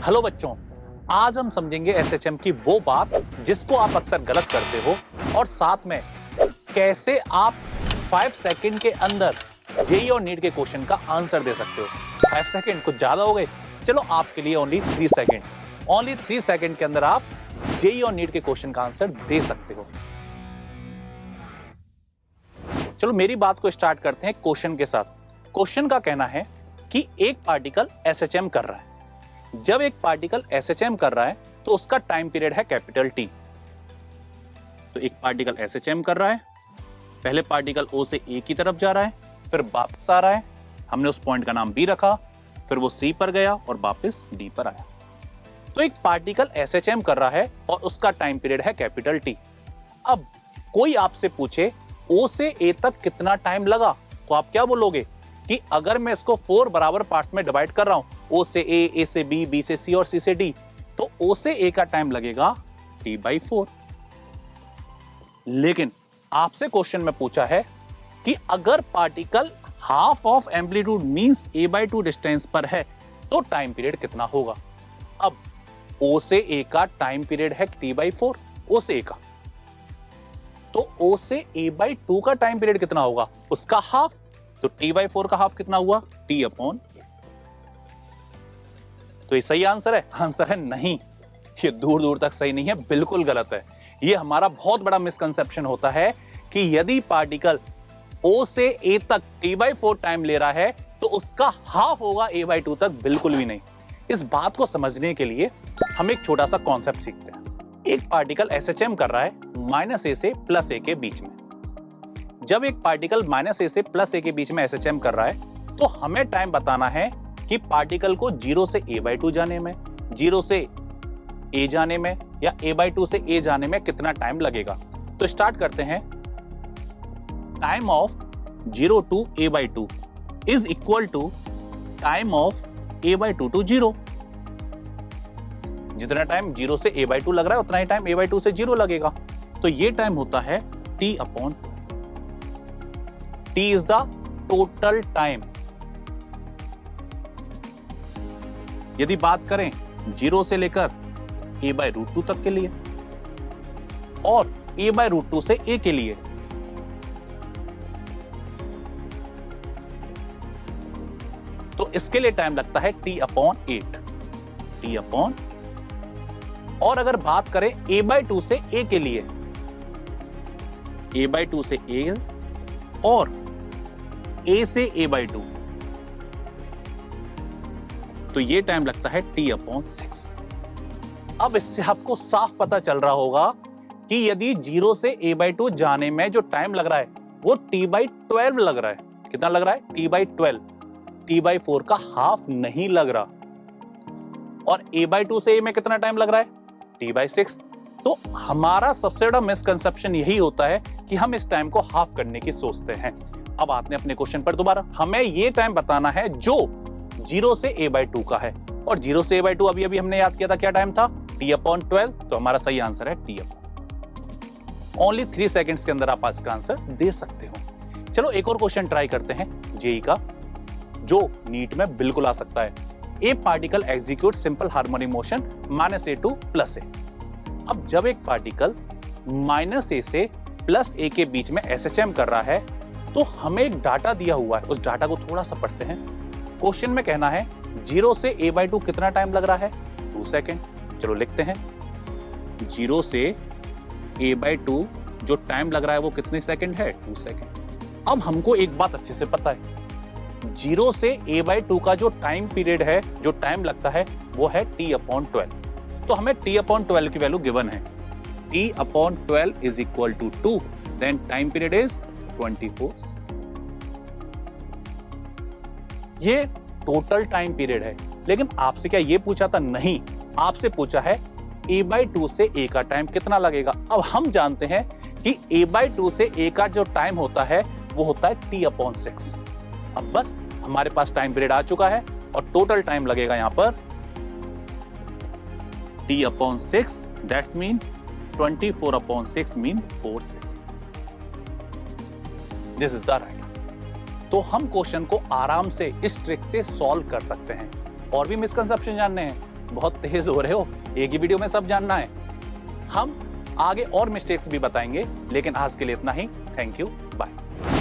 Hello बच्चों, आज हम समझेंगे एसएचएम की वो बात जिसको आप अक्सर गलत करते हो और साथ में कैसे आप 5 सेकंड के अंदर जेईई और नीट के क्वेश्चन का आंसर दे सकते हो। 5 सेकंड कुछ ज्यादा हो गए, चलो आपके लिए ओनली 3 सेकंड। ओनली 3 सेकंड के अंदर आप जेईई और नीट के क्वेश्चन का आंसर दे सकते हो। चलो मेरी बात को स्टार्ट करते हैं क्वेश्चन के साथ। क्वेश्चन का कहना है कि एक पार्टिकल एसएचएम कर रहा है। जब एक पार्टिकल एसएचएम कर रहा है तो उसका टाइम पीरियड है कैपिटल टी। तो एक पार्टिकल एसएचएम कर रहा है, पहले पार्टिकल ओ से ए की तरफ जा रहा है, फिर वापस आ रहा है, हमने उस पॉइंट का नाम बी रखा, फिर वो सी पर गया और वापस डी पर आया। तो एक पार्टिकल एसएचएम कर रहा है और उसका टाइम पीरियड है कैपिटल टी। अब कोई आपसे पूछे ओ से ए तक कितना टाइम लगा, तो आप क्या बोलोगे कि अगर मैं इसको 4 बराबर पार्ट्स में डिवाइड कर रहा हूं, ओ से ए से बी, बी से सी और सी से डी, तो ओ से ए का टाइम लगेगा t/4। लेकिन आपसे क्वेश्चन में पूछा है कि अगर particle half of amplitude means a/2 distance पर है तो टाइम पीरियड कितना होगा। अब ओ से ए का टाइम पीरियड है t/4, ओ से ए का, तो ओ से a/2 का टाइम पीरियड कितना होगा, उसका हाफ। तो t/4 का हाफ कितना हुआ, t/। तो ये सही आंसर है? आंसर है नहीं, ये दूर दूर तक सही नहीं है, बिल्कुल गलत है। ये हमारा बहुत बड़ा मिसकंसेप्शन होता है कि यदि पार्टिकल ओ से ए तक t/4 टाइम ले रहा है तो उसका हाफ होगा a/2 तक, बिल्कुल भी नहीं। इस बात को समझने के लिए हम एक छोटा सा कॉन्सेप्ट सीखते हैं। एक पार्टिकल एसएचएम कर रहा है -a से +a के बीच में। जब एक पार्टिकल -a से +a के बीच में एसएचएम कर रहा है तो हमें टाइम बताना है कि पार्टिकल को 0 से a/2 जाने में, 0 से a जाने में या a/2 से a जाने में कितना टाइम लगेगा। तो स्टार्ट करते हैं। Time of 0 to a/2 is equal to time of a/2 to 0। जितना टाइम 0 से a/2 लग रहा है उतना ही टाइम a/2 से 0 लगेगा। तो ये टाइम होता है t/2। t is the total time. यदि बात करें 0 से लेकर a/√2 तक के लिए और a/√2 से a के लिए, तो इसके लिए टाइम लगता है t/8। और अगर बात करें a/2 से a के लिए, a/2 से a और a से a/2, तो ये टाइम लगता है t/6। अब इससे आपको साफ पता चल रहा होगा कि यदि 0 से a/2 जाने में जो टाइम लग रहा है वो t/12 लग रहा है। कितना लग रहा है? t/12। t/4 का हाफ नहीं लग रहा। और a/2 से a में कितना टाइम लग रहा है? t/6। तो हमारा सबसे बड़ा मिसकंसेप्शन यही होता है कि हम इस टाइम को हाफ करने की सोचते हैं। अब आते हैं अपने क्वेश्चन पर दोबारा। हमें ये टाइम बताना है जो 0 से a/2 का है, और 0 से a/2 अभी हमने याद किया था, क्या टाइम था? t/12। तो हमारा सही आंसर है t। ओनली 3 सेकंड्स के अंदर आप आज का आंसर दे सकते हो। चलो एक और क्वेश्चन ट्राई करते हैं जेईई का, जो नीट में बिल्कुल आ सकता है। ए particle execute simple harmonic motion -a to +a। अब जब एक पार्टिकल -a से +a के बीच में एसएचएम कर रहा है तो हमें एक डाटा दिया हुआ है, उस डाटा को थोड़ा सा पढ़ते हैं। क्वेश्चन में कहना है 0 से a/2 कितना टाइम लग रहा है? 2 सेकंड। चलो लिखते हैं, 0 से a/2 जो टाइम लग रहा है वो कितने सेकंड है? 2 सेकंड। अब हमको एक बात अच्छे से पता है, 0 से a/2 का जो टाइम पीरियड है, जो टाइम लगता है, वो है t/12। तो हमें t/12 की वैल्यू गिवन है, t/12 is equal to 2, then time period is 24। ये टोटल टाइम पीरियड है। लेकिन आपसे क्या ये पूछा था? नहीं, आपसे पूछा है a/2 से a का टाइम कितना लगेगा। अब हम जानते हैं कि a/2 से a का जो टाइम होता है वो होता है t/6। अब बस हमारे पास टाइम पीरियड आ चुका है और टोटल टाइम लगेगा यहां पर t/6, that's mean 24/6 mean 4 second. This is the right answer. तो हम क्वेश्चन को आराम से इस ट्रिक से सॉल्व कर सकते हैं। और भी मिसकंसेप्शन जानने हैं बहुत तेज हो रहे हो, एक ही वीडियो में सब जानना है। हम आगे और मिस्टेक्स भी बताएंगे, लेकिन आज के लिए इतना ही। Thank you, bye.